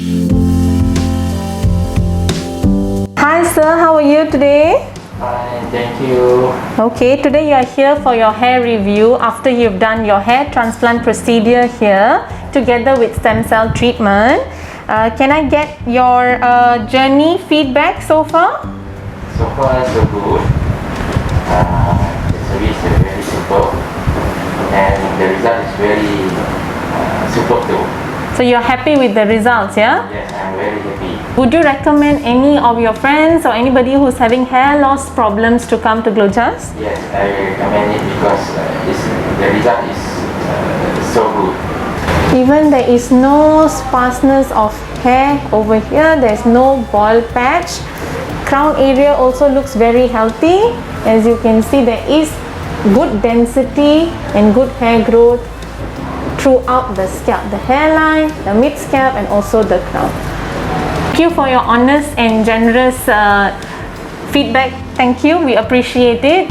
Hi sir, how are you today? Fine, thank you. Okay, today you are here for your hair review after you've done your hair transplant procedure here together with stem cell treatment. Can I get your journey feedback so far? So far, so good. The service is very simple and the result is very super too. So you're happy with the results, yeah? Yes, I'm very happy. Would you recommend any of your friends or anybody who's having hair loss problems to come to GLOJAS? Yes, I recommend it because the result is so good. Even there is no sparseness of hair over here, there's no bald patch. Crown area also looks very healthy. As you can see, there is good density and good hair growth throughout the scalp, the hairline, the mid scalp and also the crown. Thank you for your honest and generous feedback. Thank you, we appreciate it.